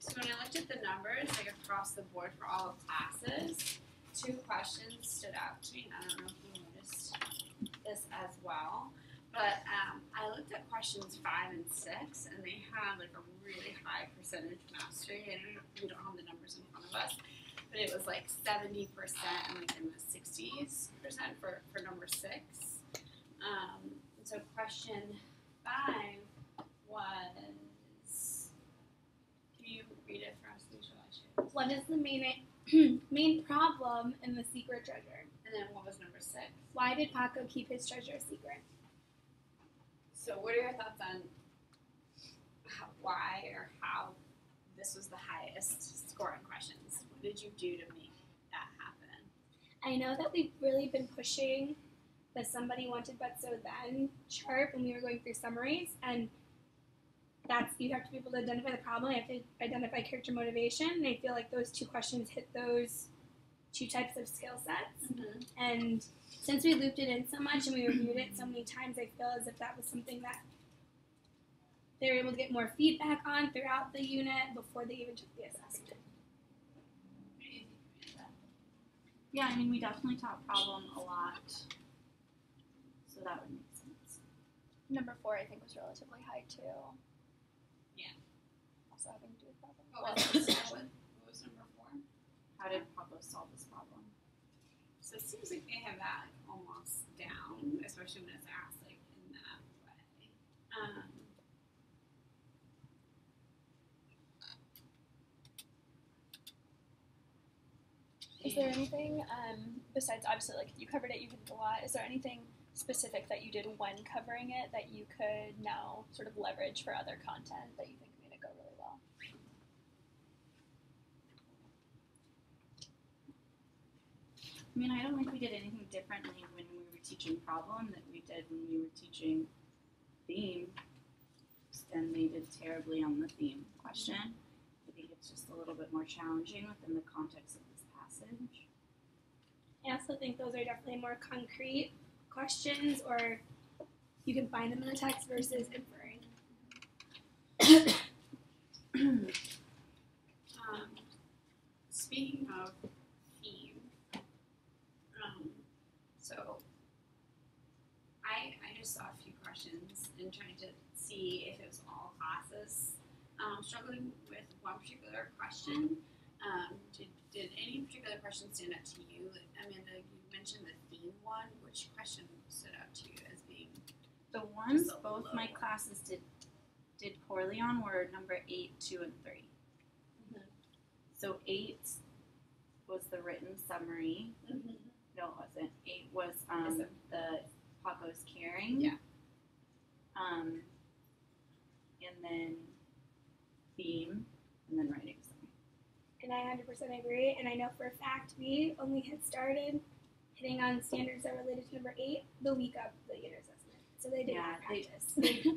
So when I looked at the numbers, like across the board for all classes, 2 questions stood out to me. I don't know if you noticed this as well, but I looked at questions 5 and 6, and they had like a really high percentage mastery. We don't have the numbers in front of us, but it was like 70% and like in the 60s% for number 6. So question 5 was, can you read it for us, Alicia? What is the main problem in the secret treasure? And then what was number 6? Why did Paco keep his treasure secret? So what are your thoughts on why or how this was the highest scoring questions? What did you do to make that happen? I know that we've really been pushing the somebody wanted but so then chart when we were going through summaries, and that's, you have to be able to identify the problem, you have to identify character motivation, and I feel like those 2 questions hit those 2 types of skill sets. Mm-hmm. And since we looped it in so much and we reviewed it so many times, I feel as if that was something that they were able to get more feedback on throughout the unit before they even took the assessment. Yeah, I mean, we definitely taught problem a lot, so that would make sense. Number 4, I think, was relatively high too. Yeah. Also having to do with problem. What was number 4? How did Paco solve this problem? So it seems like they have that like, almost down, especially when it's asked like in that way. Is there anything, besides, obviously, like, you covered it, you did a lot, is there anything specific that you did when covering it that you could now sort of leverage for other content that you think made it go really well? I mean, I don't think we did anything differently when we were teaching problem that we did when we were teaching theme, and they did terribly on the theme question. I think it's just a little bit more challenging within the context of this passage. I also think those are definitely more concrete questions, or you can find them in the text versus inferring. Speaking of theme, so I just saw a few questions and trying to see if it was all classes struggling with one particular question. Did any particular question stand out to you? Amanda, you mentioned the theme one. Which question stood out to you as being The ones So both low. my classes did poorly on were number 8, 2, and 3. Mhm. So 8 was the written summary. Mm-hmm. No, it wasn't. 8 was Is it? the Paco's caring. Yeah. And then theme, and then writing summary. And I 100% agree, and I know for a fact we only had started hitting on standards that related to number 8 the week of the unit assessment. So they did not practice.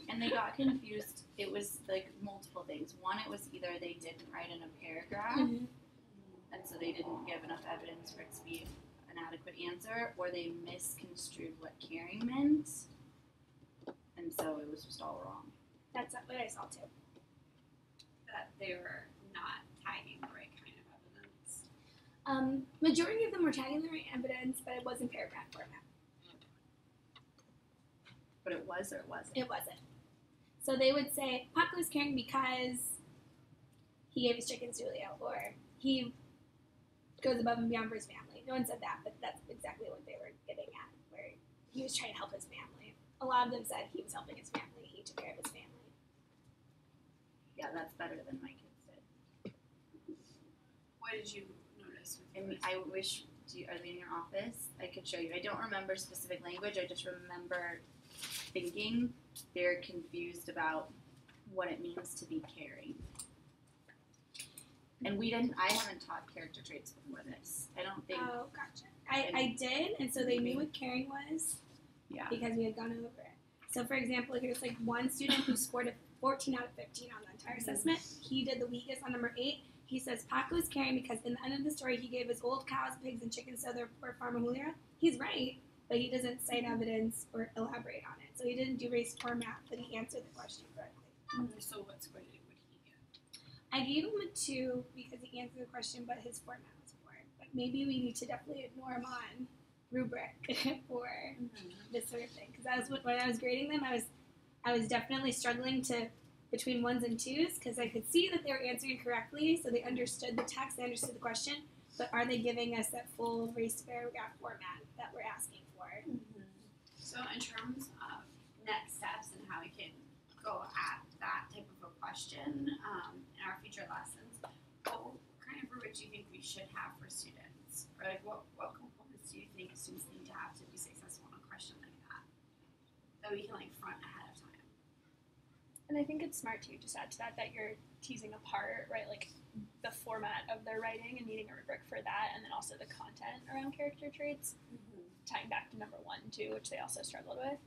And they got confused. It was like multiple things. One, it was either they didn't write in a paragraph, Mhm. and so they didn't give enough evidence for it to be an adequate answer, or they misconstrued what caring meant, and so it was just all wrong. That's what I saw too. That they were not tagging the right kind of evidence. Majority of them were tagging the right evidence, but it was in paragraph format. But it was or it wasn't? It wasn't. So they would say, Paco was caring because he gave his chickens to Leo, or he goes above and beyond for his family. No one said that, but that's exactly what they were getting at, where he was trying to help his family. A lot of them said he was helping his family, he took care of his family. Yeah, that's better than my kids did. What did you notice with And yours? I wish, are they in your office? I could show you. I don't remember specific language. I just remember thinking they're confused about what it means to be caring. And I haven't taught character traits before this. I don't think, Oh, gotcha. I did, and so they knew what caring was yeah. because we had gone over it. So, for example, here's like one student who scored a 14 out of 15 on the entire assessment. He did the weakest on number 8. He says Paco is caring because in the end of the story, he gave his old cows, pigs, and chickens to their poor farmer Julia. He's right, but he doesn't cite evidence or elaborate on it. So he didn't do race or math, but he answered the question correctly. So what score would he get? I gave him a 2 because he answered the question, but his format was poor. But maybe we need to definitely ignore him on rubric for this sort of thing. Because when I was grading them, I was definitely struggling between 1s and 2s because I could see that they were answering correctly, so they understood the text, they understood the question, but are they giving us that full race paragraph format that we're asking for? So in terms of next steps and how we can go at that type of a question in our future lessons, what kind of rubric do you think we should have for students? Or like what components do you think students need to have to be successful in a question like that we can like front ahead of time? And I think it's smart too, just add to that you're teasing apart, right, like the format of their writing and needing a rubric for that, and then also the content around character traits, tying back to number 1 too, which they also struggled with.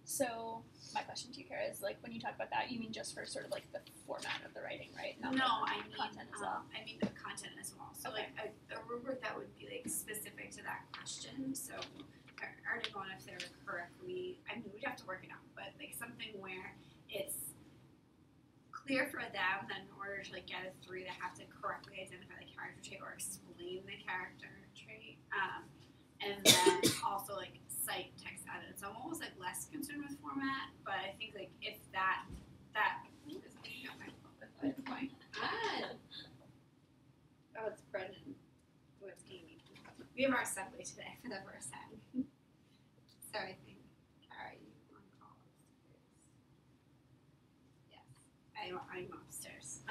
So my question to you, Kara, is like when you talk about that, you mean just for sort of like the format of the writing, right? Not I mean content as well. I mean the content as well. So Okay. like a rubric that would be like specific to that question. So I already going if they're correctly. I mean we'd have to work it out, but like something where it's clear for them that in order to like get a 3, they have to correctly identify the character trait or explain the character trait, and then also like cite text edits. So I'm almost like less concerned with format, but I think like if that ooh, is that got my phone with going on? Oh, it's Brendan. Oh, it's Amy. We have our assembly today for the first time. So I think Kara, you on call upstairs. Yes, I'm upstairs.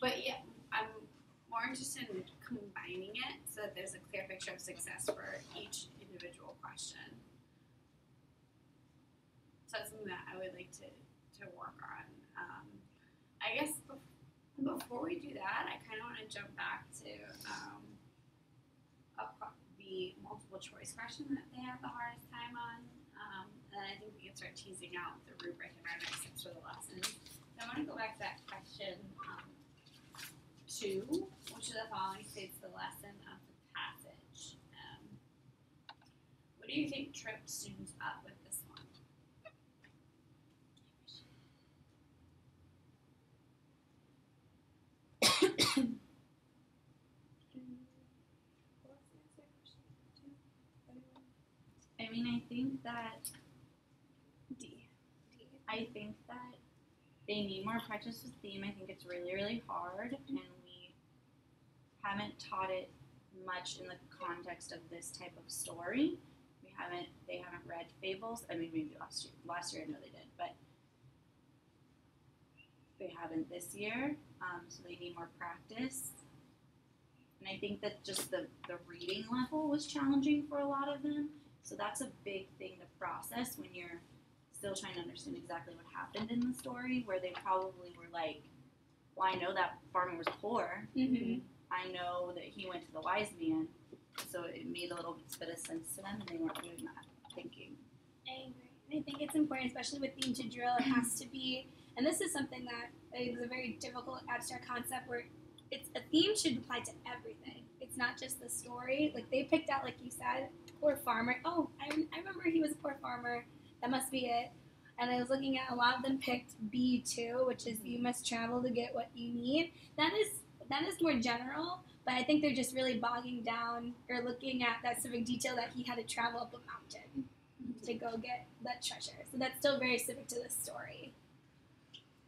But yeah, I'm more interested in combining it so that there's a clear picture of success for each individual question. So that's something that I would like to work on. I guess before we do that, I kind of want to jump back to the multiple choice question that they have the hardest time on. And I think we can start teasing out the rubric and our next steps for the lesson. So I want to go back to that question 2, which is the following states the lesson of the passage. What do you think tripped students up with this one? I mean, I think that D. they need more practice with theme. I think it's really, really hard, and we haven't taught it much in the context of this type of story. They haven't read fables. I mean, maybe last year I know they did, but they haven't this year, so they need more practice. And I think that just the reading level was challenging for a lot of them. So that's a big thing to process when you're still trying to understand exactly what happened in the story, where they probably were like, well, I know that farmer was poor. I know that he went to the wise man. So it made a little bit of sense to them, and they weren't doing that thinking. I agree. And I think it's important, especially with theme to drill, it has to be, and this is something that is a very difficult abstract concept where a theme should apply to everything. It's not just the story. Like they picked out, like you said, poor farmer. Oh, I remember he was a poor farmer. That must be it. And I was looking at a lot of them picked B2, which is you must travel to get what you need. That is more general, but I think they're just really bogging down or looking at that specific detail that he had to travel up a mountain to go get that treasure. So that's still very specific to the story.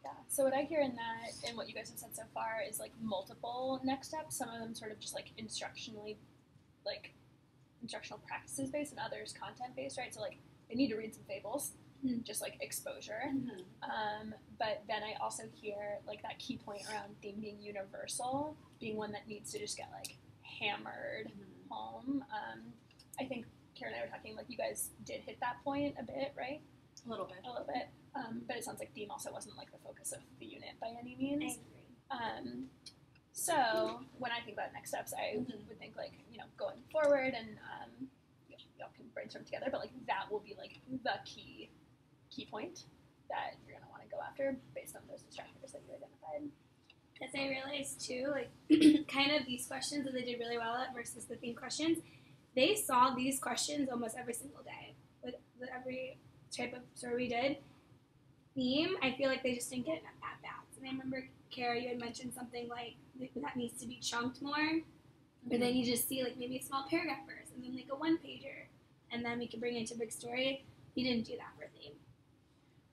Yeah. So what I hear in that and what you guys have said so far is like multiple next steps. Some of them sort of just like instructional practices based, and others content based, right? So like they need to read some fables, just like exposure. But then I also hear like that key point around theme being universal, being one that needs to just get like hammered home. I think Karen and I were talking, like you guys did hit that point a bit, right? A little bit. But it sounds like theme also wasn't like the focus of the unit by any means. I agree. So when I think about next steps, I would think like, going forward and y'all can brainstorm together, but like that will be like the key point that you're gonna want to go after based on those distractors that you identified. As I realized too, like kind of these questions that they did really well at versus the theme questions, they saw these questions almost every single day with every type of story we did. Theme, I feel like they just didn't get enough at-bats. And I remember, Kara, you had mentioned something like that needs to be chunked more. Or then you just see like maybe a small paragraph first and then like a one pager. And then we can bring it into big story. You didn't do that for theme.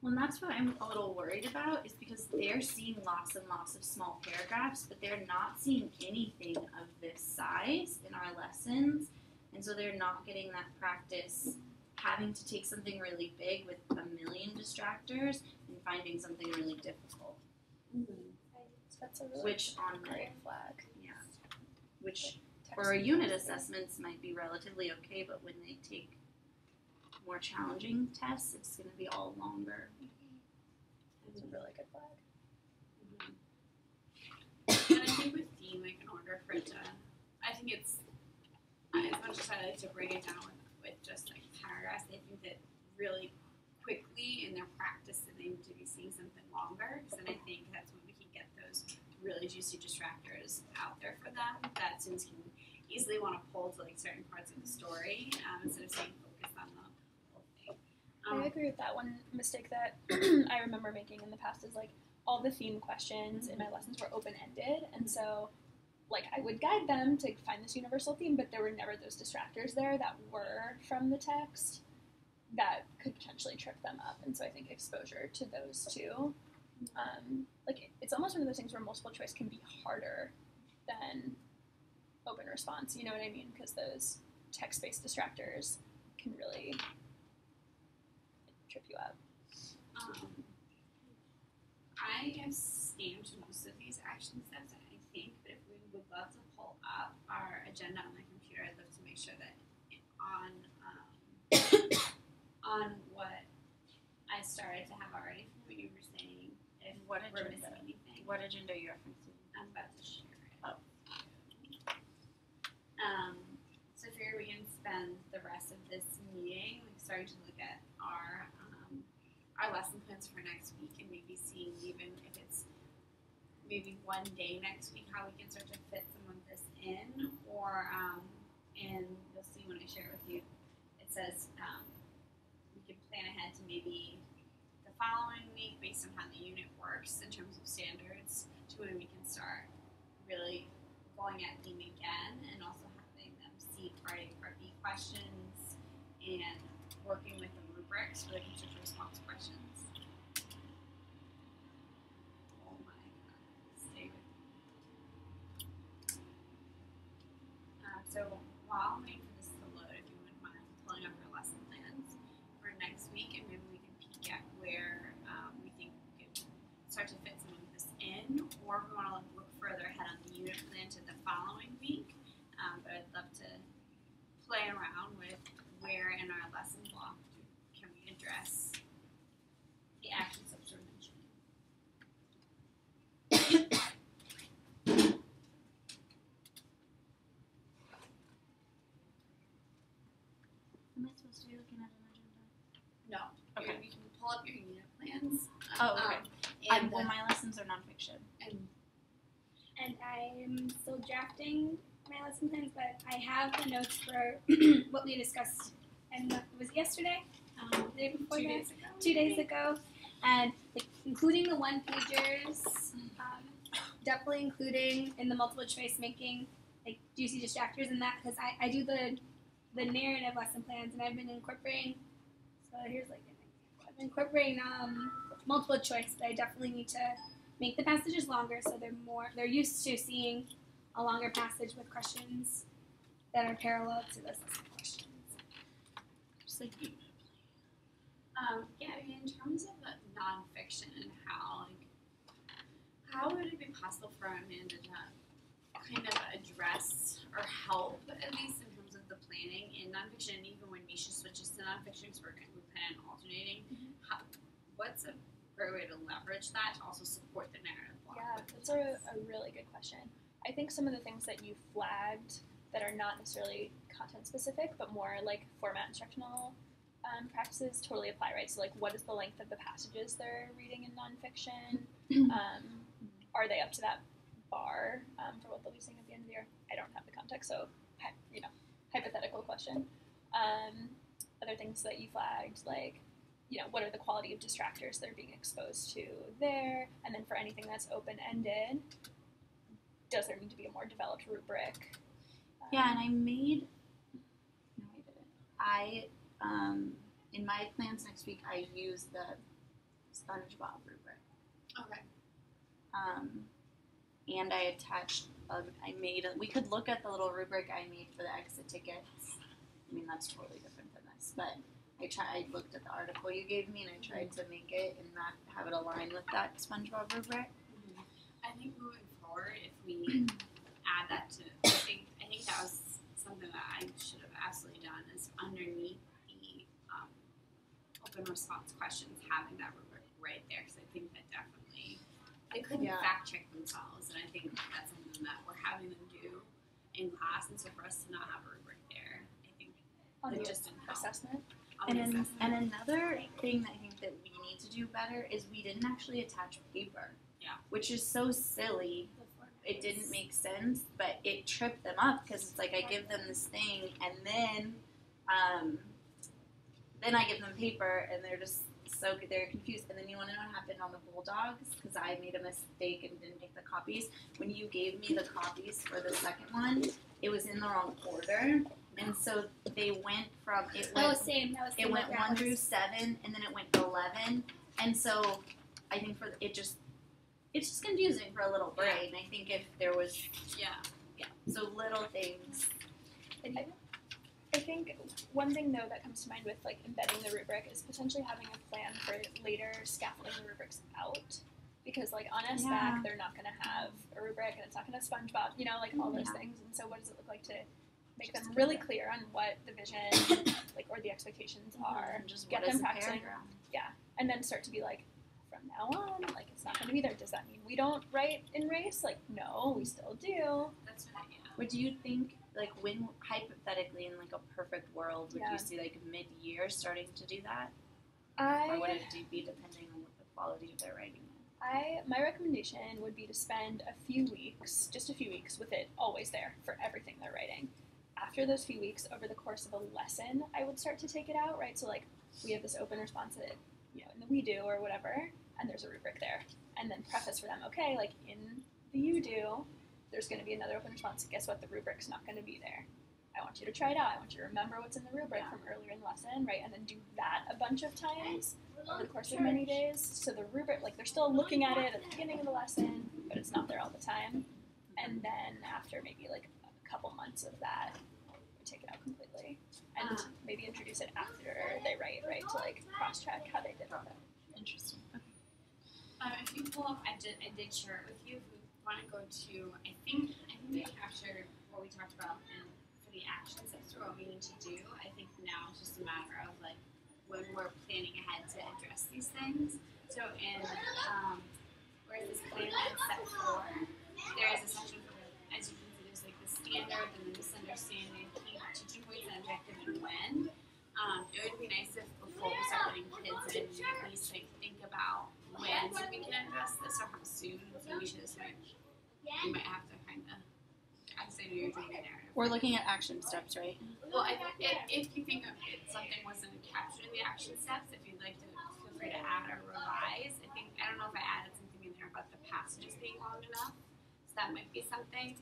Well, and that's what I'm a little worried about is because they're seeing lots and lots of small paragraphs, but they're not seeing anything of this size in our lessons. And so they're not getting that practice having to take something really big with a million distractors and finding something really difficult. That's a really Which on great flag. yeah, which for unit assessments might be relatively okay, but when they take more challenging tests, it's going to be all longer. It's a really good flag. And I think with theme, like in order for it to, I think it's, as much as I like to break it down with just like paragraphs, I think that really quickly in their practice that they need to be seeing something longer, because then I think that's when we can get those really juicy distractors out there for them that students can easily want to pull to like certain parts of the story instead of staying focused on the whole thing. I agree with that. One mistake that I remember making in the past is like all the theme questions in my lessons were open-ended, and so like I would guide them to find this universal theme, but there were never those distractors there that were from the text that could potentially trip them up. And so I think exposure to those two, like it's almost one of those things where multiple choice can be harder than open response. You know what I mean? Because those text-based distractors can really trip you up. I have stamped most of these action steps, I think, but if we would love to pull up our agenda on my computer, I'd love to make sure that on what I started to have already from what you were saying, if What we're agenda? missing anything, What agenda are you referencing? I'm about to share it. Oh. So here we can spend the rest of this meeting like starting to look at our lesson plans for next week and maybe seeing even if it's maybe one day next week how we can start to fit some of this in, or and you'll see when I share it with you, it says we can plan ahead to maybe the following week based on how the unit works in terms of standards to when we can start really going at theme again and also having them see part A, part B questions and working with the rubrics for the teacher response questions. Oh my god, stay with me. So while I'm waiting for this to load, if you wouldn't mind pulling up our lesson plans for next week, and maybe we can peek at where we think we could start to fit some of this in, or if we want to look further ahead on the unit plan to the following week. But I'd love to play around with where in our lesson block can we address the action steps we're mentioning. Am I supposed to be looking at an agenda? No. Okay. You can pull up your unit plans. Oh, okay. And Well, my lessons are nonfiction. And I'm still drafting my lesson plans, but I have the notes for what we discussed. And it was yesterday, the day before 2 that, days ago. 2 days ago, and like, including the one pagers, definitely including in the multiple choice making like juicy distractors and that, because I do the narrative lesson plans and I've been incorporating. So here's like an example. I've been incorporating multiple choice, but I definitely need to make the passages longer so they're used to seeing a longer passage with questions that are parallel to those lesson questions. Just like you. Yeah, I mean, in terms of nonfiction and how would it be possible for Amanda to kind of address or help, at least in terms of the planning in nonfiction, and even when Misha switches to nonfiction, because we plan on alternating, what's a great way to leverage that to also support the narrative block? Yeah, that's a really good question. I think some of the things that you flagged that are not necessarily content specific, but more like format instructional practices totally apply, right? So like, what is the length of the passages they're reading in nonfiction? Are they up to that bar for what they'll be seeing at the end of the year? I don't have the context, so hypothetical question. Other things that you flagged, like what are the quality of distractors they're being exposed to there, and then for anything that's open-ended, does there need to be a more developed rubric? Yeah, and I made. No, I didn't. In my plans next week, I used the SpongeBob rubric. Okay. And I attached. We could look at the little rubric I made for the exit tickets. I mean, that's totally different than this, but I looked at the article you gave me and I tried to make it and not have it align with that SpongeBob rubric. I think moving forward, if we add that to, I think that was something that I should have absolutely done, is underneath the open response questions, having that rubric right there, because I think that definitely they couldn't fact check themselves, and I think that's something that we're having them do in class, and so for us to not have a rubric there, I think On it the just didn't help. assessment? And another thing that I think that we need to do better is we didn't actually attach paper. Yeah. Which is so silly. It didn't make sense, but it tripped them up because it's like I give them this thing and then I give them paper and they're confused. And then you want to know what happened on the Bulldogs, because I made a mistake and didn't make the copies. When you gave me the copies for the second one, it was in the wrong order. And so they went from Same. It went 1 through 7, and then it went 11. And so I think it's just confusing for a little brain. I think if there was so little things. I think one thing though that comes to mind with like embedding the rubric is potentially having a plan for later scaffolding the rubrics out. Because like on SBAC, they're not going to have a rubric and it's not going to SpongeBob, all those things. And so what does it look like to make them really clear on what the vision or the expectations are, And just get what is them the practicing, paragraph? and then start to be like, from now on, it's not going to be there. Does that mean we don't write in race? No, we still do. That's what I What do you think, when, hypothetically, in a perfect world, would you see mid-year starting to do that? Or would it be depending on what the quality of their writing is? My recommendation would be to spend just a few weeks with it always there for everything they're writing. After those few weeks, over the course of a lesson, I would start to take it out, right? So we have this open response that, in the we do or whatever, and there's a rubric there. And then preface for them, okay, in the you do, there's going to be another open response. Guess what? The rubric's not going to be there. I want you to try it out. I want you to remember what's in the rubric from earlier in the lesson, right? And then do that a bunch of times over the course of many days. So the rubric, they're still looking at it at the beginning of the lesson, but it's not there all the time. And then after maybe a couple months of that, we take it out completely. And maybe introduce it after they write, right? To cross-check how they did with it. Interesting. If you pull up, I did share it with you. If we want to go to, I think we captured what we talked about for the action steps for what we need to do. I think now it's just a matter of when we're planning ahead to address these things. So in where this plan in step 4, there is a section for, as you can see, there's the standard and the misunderstanding, key teaching points and objective, and when. It would be nice if before we start putting kids in, we at least think about when we can address this or how soon we should switch. You might have to kind of, as I know you're doing a narrative. We're looking at action steps, right? Well, I think if you think of it, something wasn't captured in the action steps, if you'd like to feel free to add or revise. I don't know if I added something in there about the passages being long enough, so that might be something.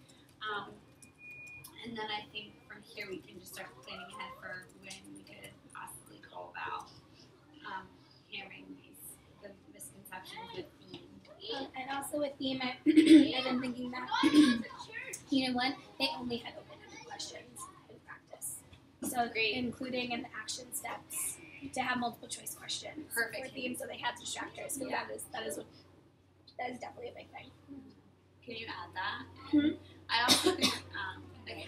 And then I think from here we can just start planning ahead for when we could possibly go about hammering the misconceptions with theme. And also with theme, I've been thinking that, they only had open-ended questions in practice. So including in the action steps to have multiple choice questions for theme, so they had distractors. So that is definitely a big thing. Can you add that? I also think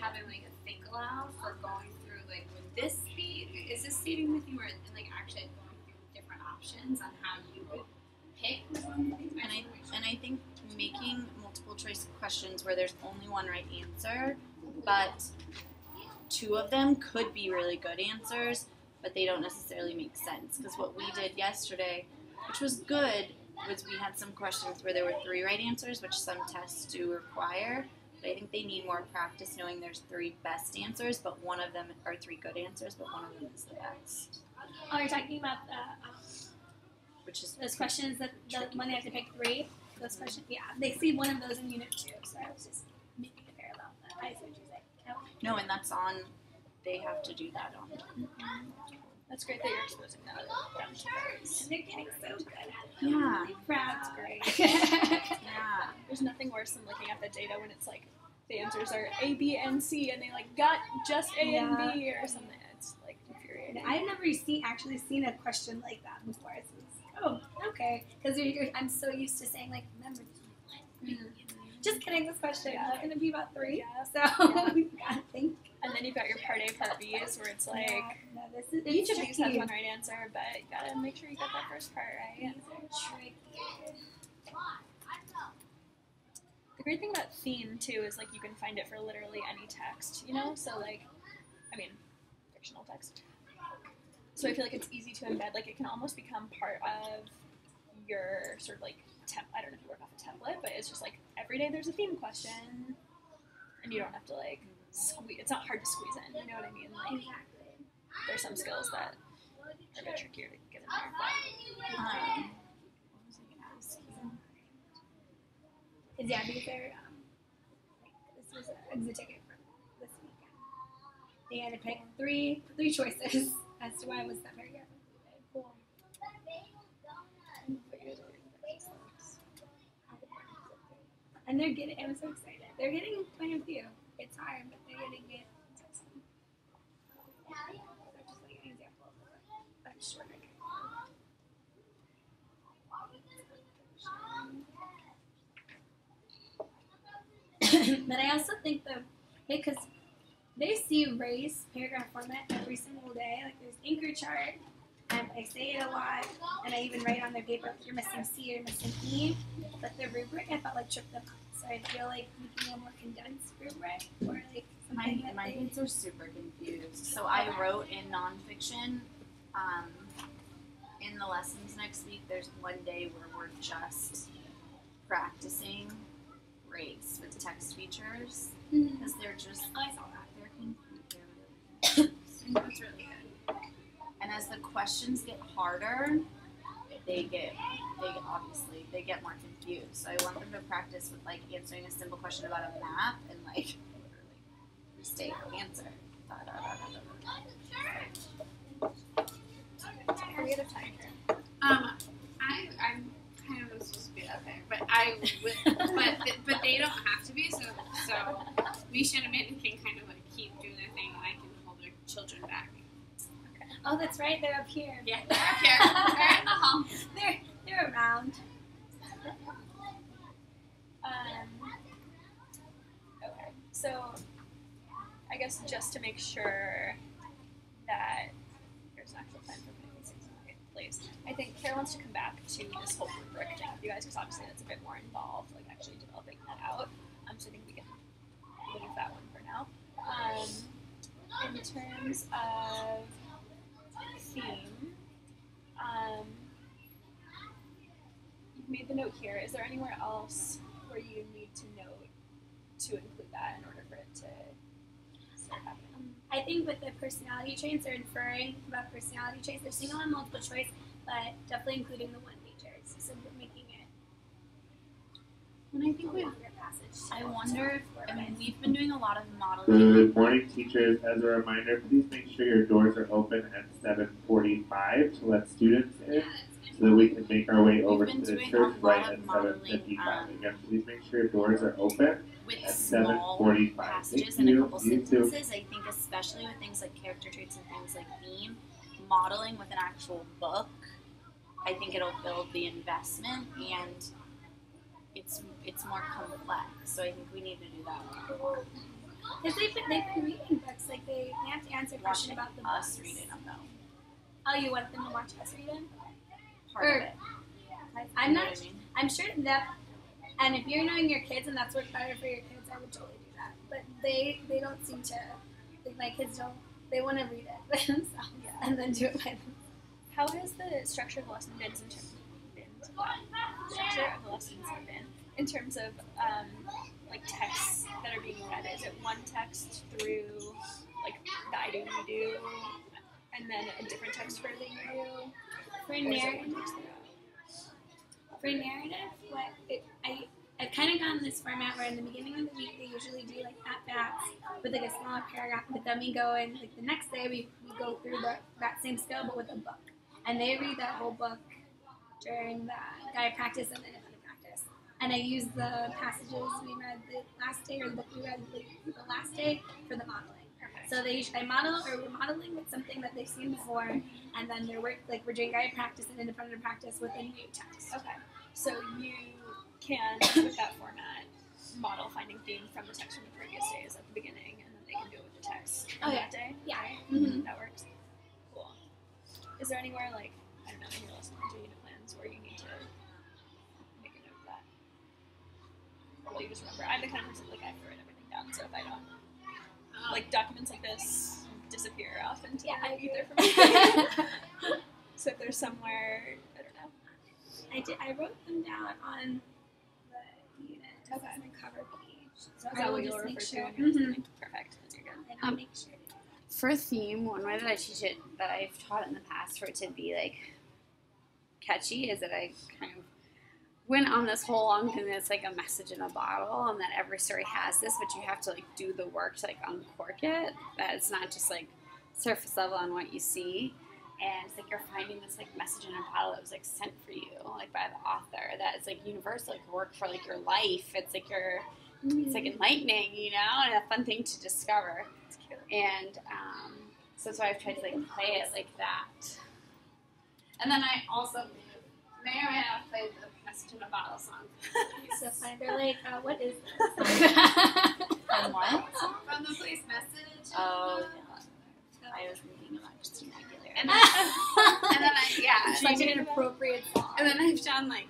having a think aloud for going through would this be, is this seating with you, or actually going through different options on how you would pick? And I think making multiple choice questions where there's only one right answer, but 2 of them could be really good answers, but they don't necessarily make sense. Because what we did yesterday, which was good, was we had some questions where there were 3 right answers, which some tests do require. But I think they need more practice knowing there's 3 best answers, but one of them are 3 good answers, but one of them is the best. Oh, you're talking about which is Those questions that when they have to pick 3, those questions, yeah, they see one of those in Unit 2. So I was just making a parallel. I see what you're saying. no, and that's on. They have to do that on. That's great that you're exposing that. And they're getting so good at it. Yeah. I'm really proud. That's great. Yeah. There's nothing worse than looking at the data when it's like the answers are A, B, and C, and they like got just A and B or something. It's like infuriating. I've never actually seen a question like that before. So it's, oh, okay. Because I'm so used to saying like, remember, just kidding. This question is going to be about 3. Yeah. So we gotta think. And then you've got your part A, part B's, where it's like No, this is each of tricky. these has one right answer, but you gotta make sure you got that first part right. These are tricky. The great thing about theme too is like you can find it for literally any text, you know. So like, I mean, fictional text. So I feel like it's easy to embed. Like it can almost become part of your sort of like I don't know if you work off a template, but it's just like every day there's a theme question, and you don't have to like squeeze. It's not hard to squeeze in. You know what I mean? Like Exactly. there's some skills that are a bit trickier to get in there. But What was I gonna ask you? Yeah, because they're, this was an exit ticket from this weekend. They had to pick three choices as to why was that paragraph included. Cool. And they're getting, I'm so excited. They're getting point of view. It's hard, but they're getting it. It's awesome. That's just like an example of a shorter. But I also think because they see race paragraph format every single day. Like there's anchor chart, and I say it a lot, and I even write on their paper, you're missing C or missing E. But the rubric, I felt like tripped them up. So I feel like making a more condensed rubric, or like something that My they. kids are super confused. So I wrote in nonfiction. In the lessons next week, there's one day where we're just practicing race with text features because they're just I saw that. they're confused. That's really good. And as the questions get harder, they get more confused. So I want them to practice with like answering a simple question about a map and like literally mistake answer. Da, da, da, da, da. are we out of time here? I'm kind of supposed to be up there, but but they don't have to be. So Misha and Amanda can kind of like keep doing their thing, and I can hold their children back. Oh, that's right. They're up here. Yeah, they're up here. They're in the hall. They're around. Okay, so I guess just to make sure that there's an actual plan for putting these things in place, I think Kara wants to come back to this whole rubric thing with you guys because obviously that's a bit more involved, like actually developing that out. So I think we can leave that one for now. In terms of theme, you've made the note here. Is there anywhere else where you need to note to include that in order for it to start happening? I think with the personality traits, they're inferring about personality traits. They're single and multiple choice, but definitely including the one-pagers. So we're making it And I think a longer passage. I wonder if, I mean, we've been doing a lot of modeling. Good morning, teachers. As a reminder, please make sure your doors are open at 7:45 to let students in so that we can make our way over to been the doing church a right lot at of modeling, 7:55. Again, please make sure your doors are open With at small 7:45. passages Thank and a you. couple You too. sentences, I think especially with things like character traits and things like theme, modeling with an actual book, I think it'll build the investment and it's more complex. So I think we need to do that more. Because they've been reading books, like they have to answer a question Watching about the us books. read it them though. Oh, you want them to watch us read them? Part Or- of it. I'm You know not. what I mean? I'm sure that. And if you're knowing your kids and that's what's better for your kids, I would totally do that. But they don't seem to. My kids don't. They want to read it by themselves and then do it by themselves. How has the structure of the lesson been in terms of in terms of like texts that are being read? Is it one text through like the I do, you do, and then a different text for the you do? For Or is it narrative, one text throughout? For narrative, I've kind of gone this format where in the beginning of the week they usually do like at-bats with like a smaller paragraph, but then we go and like the next day we go through that same skill but with a book. And they read that whole book during the guided practice and then another practice. And I use the passages we read the last day or the book we read the last day for the modeling. So we're modeling with something that they've seen before, and then we're doing guided practice and independent practice with a new text. Okay. So you can, with that format, model finding theme from the text from the previous days at the beginning, and then they can do it with the text on that day? Yeah. Right? Mm-hmm. That works. Cool. Is there anywhere, like, I don't know, in your lesson plans or unit plans where you need to make a note of that? Or will you just remember? I'm the kind of person, like, I have to write everything down, so if I don't, like, documents like this disappear off into the ether from me. So if there's somewhere, I don't know. I wrote them down on the unit. Okay. On the cover page. So Is I that will what you'll just make refer sure. to in your Mhm. Perfect. Then you're good. And I'll make sure. For theme, one way that I teach it, that I've taught in the past for it to be like catchy, is that I kind of went on this whole long thing that's like a message in a bottle, and that every story has this, but you have to like do the work to like uncork it. That it's not just like surface level on what you see. And it's like you're finding this like message in a bottle that was like sent for you, like by the author. That it's like universal, like work for like your life. It's like it's like enlightening, you know, and a fun thing to discover. And so that's why I've tried to like play it like that. And then I also may or may not play the message in a bottle song. So fun. They're like, what is this? From what? From the police message. Oh, I was reading about Christina Aguilera. And then It's like an appropriate song. And then I've done like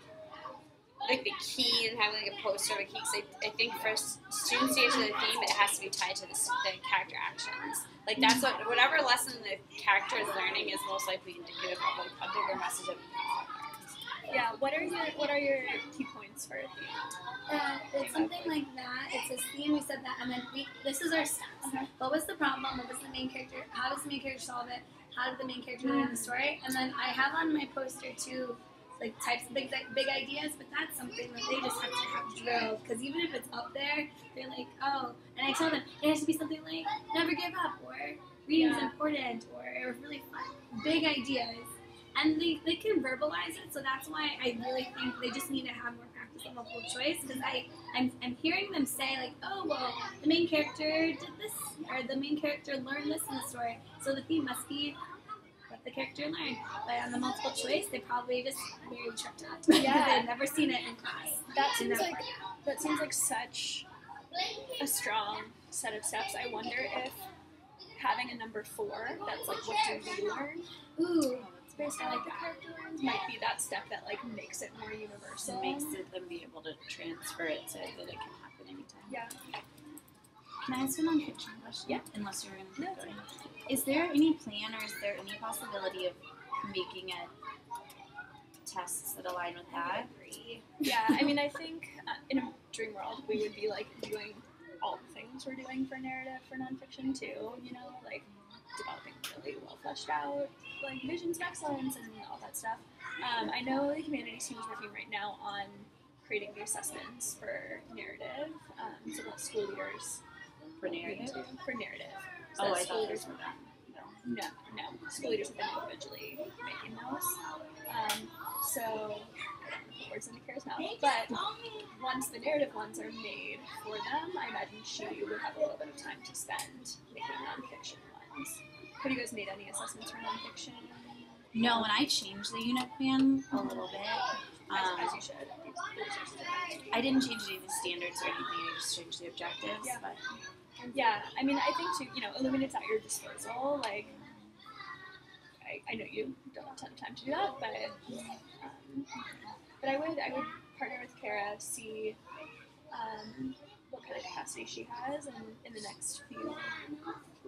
the key and having like a poster of a key. Cause I think for students to get to the theme, it has to be tied to the character actions. Like that's whatever lesson the character is learning is most likely indicative of like a bigger message of the author. Yeah. What are your key points for a theme? It's something like that. It's a theme. We said that, and then this is our steps. What was the problem? What was the main character? How does the main character solve it? How did the main character learn the story? And then I have on my poster too, like types of big ideas. But that's something that they just have to have drilled. Because even if it's up there, they're like, oh. And I tell them it has to be something like never give up, or reading is important, or really fun, big ideas. And they can verbalize it, so that's why I really think they just need to have more practice on multiple choice, because I'm hearing them say, like, oh, well, the main character did this, or the main character learned this in the story, so the theme must be what the character learned. But on the multiple choice, they probably just very tripped up, because they've never seen it in class. That seems like such a strong set of steps. I wonder if having a number 4 that's like, what do we learn? Ooh. Based on like the character learns might be that step that like makes it more universal. It makes it them be able to transfer it so that it can happen anytime. Yeah. Can I ask a non-fiction question? Yeah. Unless you were going to keep going. Is there any plan or is there any possibility of making tests that align with that? Yeah, I mean, I think in a dream world we would be like doing all the things we're doing for narrative for nonfiction too. You know, like developing really well fleshed out like visions of excellence and all that stuff. I know the humanities team is working right now on creating the assessments for narrative. So that school leaders For narrative? for narrative. So Oh, that I school thought leaders those were done. No. School leaders have been individually making those. So, I don't want to put words into Kara's mouth, but once the narrative ones are made for them, I imagine she would have a little bit of time to spend making nonfiction ones. Have you guys made any assessments for nonfiction? No, and I changed the unit plan a little bit. As you should. I didn't change any of the standards or anything, I just changed the objectives. Yeah. But Yeah, I mean, I think too, Illuminate's at your disposal. Like, I know you don't have a ton of time to do that, but I would partner with Kara, see what kind of capacity she has, and in the next few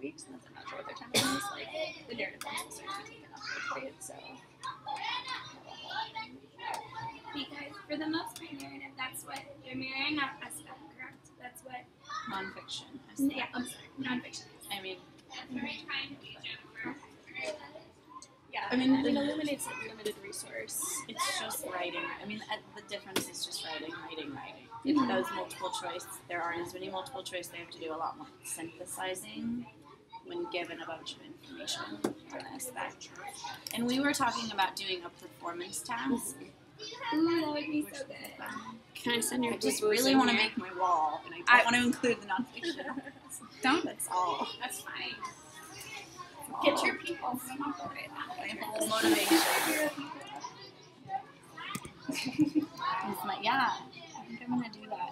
weeks, and I'm not sure what their timeline is, like, the narrative ones will start to be taken off their plate, so. Because for the most part, narrative, that's what they're mirroring our aspect, correct? That's what. nonfiction. Yeah, I'm sorry, nonfiction. I mean, That's what we're trying to do, Jennifer. Yeah, I mean, a Illuminate's a limited resource. It's just writing. I mean, the difference is just writing. If it goes multiple choice, there aren't as many multiple choice. They have to do a lot more synthesizing when given a bunch of information on this. And we were talking about doing a performance task. Ooh, that would be so good. Can I send your I just boo-boos really in want to here? make my wall, and I don't want to include the nonfiction. Don't. That's all. That's fine. That's Get all. your people from up right now. My whole motivation. Yeah, I think I'm gonna do that.